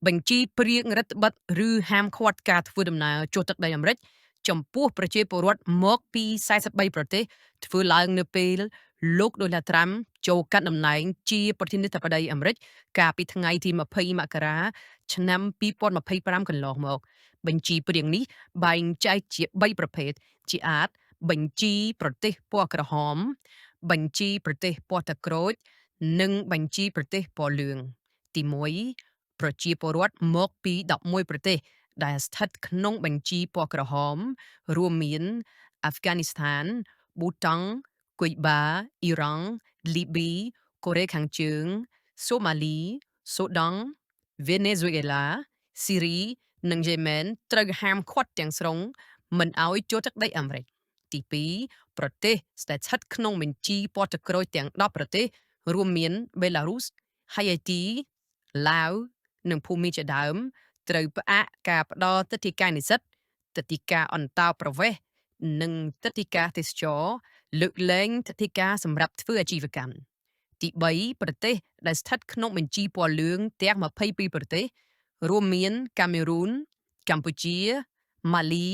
បញ្ជីព្រៀងរដ្ឋបတ်ឬហាមឃាត់ការធ្វើដំណើរចូលទឹកដីអាមេរិកចំពោះប្រជាពលរដ្ឋមកពី43ប្រទេសធ្វើឡើងនៅពេលលោកដូណាល់ត្រាំចូលកាន់តំណែងជាប្រធានាធិបតីអាមេរិកកាលពីថ្ងៃទី20មករាឆ្នាំ2025កន្លងមកបញ្ជីព្រៀងនេះបែងចែកជា3ប្រភេទជាអាចបញ្ជីប្រទេសពណ៌ក្រហមបញ្ជីប្រទេសពណ៌ទឹកក្រូចនិងបញ្ជីប្រទេសពណ៌លឿងទី1ប្រជាពលរដ្ឋមកពី11ប្រទេសដែលស្ថិតក្នុងបញ្ជីពណ៌ក្រហមរួមមានអាហ្វហ្គានីស្ថានប៊ូតង់គុយបាអ៊ីរ៉ង់លីប៊ីកូរ៉េខាងជើងសូម៉ាលីសូដង់វេណេស៊ុយអេឡាស៊ីរីនិងយេម៉ែនត្រូវហាមឃាត់ទាំងស្រុងមិនឲ្យចូលទឹកដីអាមេរិកទី2ប្រទេសដែលស្ថិតក្នុងបញ្ជីពណ៌ទឹកក្រូចទាំង10ប្រទេសរួមមានបេឡារុសហៃអ៊ៃទីឡាវនិងភូមាជាដើមត្រូវផ្អាកការផ្ដល់ទិដ្ឋាការនិស្សិតទិដ្ឋាការអន្តោប្រវេសន៍និងទិដ្ឋាការទេសចរលើកលែងទិដ្ឋាការសម្រាប់ធ្វើអាជីវកម្មទី3ប្រទេសដែលស្ថិតក្នុងបញ្ជីពណ៌លឿងទាំង22ប្រទេសរួមមានកាមេរូនកម្ពុជាម៉ាលី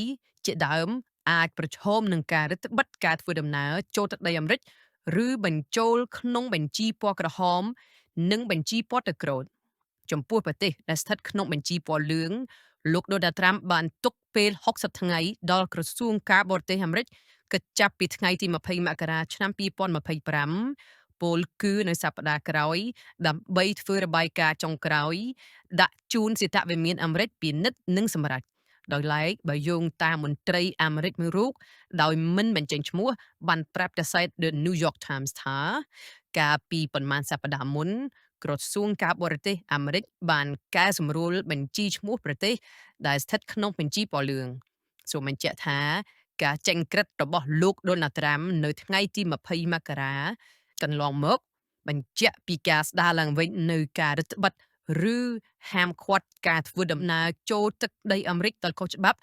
ជាដើមអាចប្រឈមនឹងការរឹតបន្តឹងការធ្វើដំណើរចូលទឹកដីអាមេរិកឬបញ្ចូលក្នុងបញ្ជីពណ៌ក្រហមនិងបញ្ជីពណ៌ទឹកក្រូចចំពោះប្រទេសដែលស្ថិតក្នុងបញ្ជីពណ៌លឿងលោកដូណាល់ត្រាំបានទុកពេល60ថ្ងៃដល់ក្រសួងការបរទេសអាមេរិកគិតចាប់ពីថ្ងៃទី20មករាឆ្នាំ2025ពលគឺនៅសប្តាហ៍ក្រោយដើម្បីធ្វើរបាយការណ៍ចុងក្រោយដាក់ជូនសេតវិមានអាមេរិកពិនិត្យនិងសម្រេចដោយឡែកបើយោងតាមមន្ត្រីអាមេរិកមួយរូបដោយមិនបញ្ចេញឈ្មោះបានប្រាប់តែសាច់ The New York Times ថាកាលពីប៉ុន្មានសប្តាហ៍មុនក្រសួងការបរទេសអាមេរិកបានកែសម្រួលបញ្ជីឈ្មោះប្រទេសដែលស្ថិតក្នុងបញ្ជីពណ៌លឿងសូមបញ្ជាក់ថាការចេញក្រឹត្យរបស់លោកដូណាល់ត្រាំនៅថ្ងៃទី20មករាកន្លងមកបញ្ជាក់ពីការស្ដារឡើងវិញនៅការរឹតបន្តឹងឬហាមឃាត់ការធ្វើដំណើរចូលទឹកដីអាមេរិកដោយខុសច្បាប់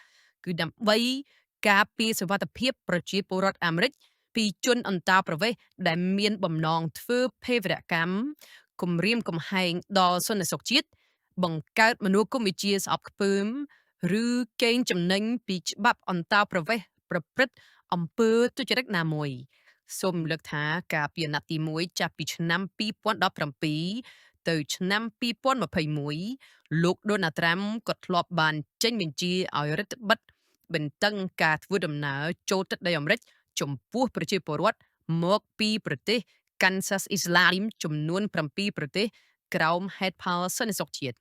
គឺដើម្បីការពារសុវត្ថិភាពប្រជាពលរដ្ឋអាមេរិកពីជនអន្តោប្រវេសន៍ដែលមានបំណងធ្វើភេរវកម្មគំរាមកំហែងដល់សន្តិសុខជាតិបង្កើតមនោគមវិជ្ជាស្អប់ខ្ពើមឬកេងចំណេញពីច្បាប់អន្តោប្រវេសន៍ប្រព្រឹត្តអំពើទុច្ចរិតណាមួយសូមលើកថាការពីអាណត្តិទី1ចាប់ពីឆ្នាំ2017ទៅឆ្នាំ2021លោកដូណាល់ត្រាំក៏ធ្លាប់បានចេញបញ្ជាឲ្យរដ្ឋបិទបន្តឹងការធ្វើដំណើរចូលទឹកដីអាមេរិកចំពោះប្រជាពលរដ្ឋមកពីប្រទេស Kansas Islam ចំនួន7ប្រទេសក្រោមហេតុផលសន្តិសុខជាតិ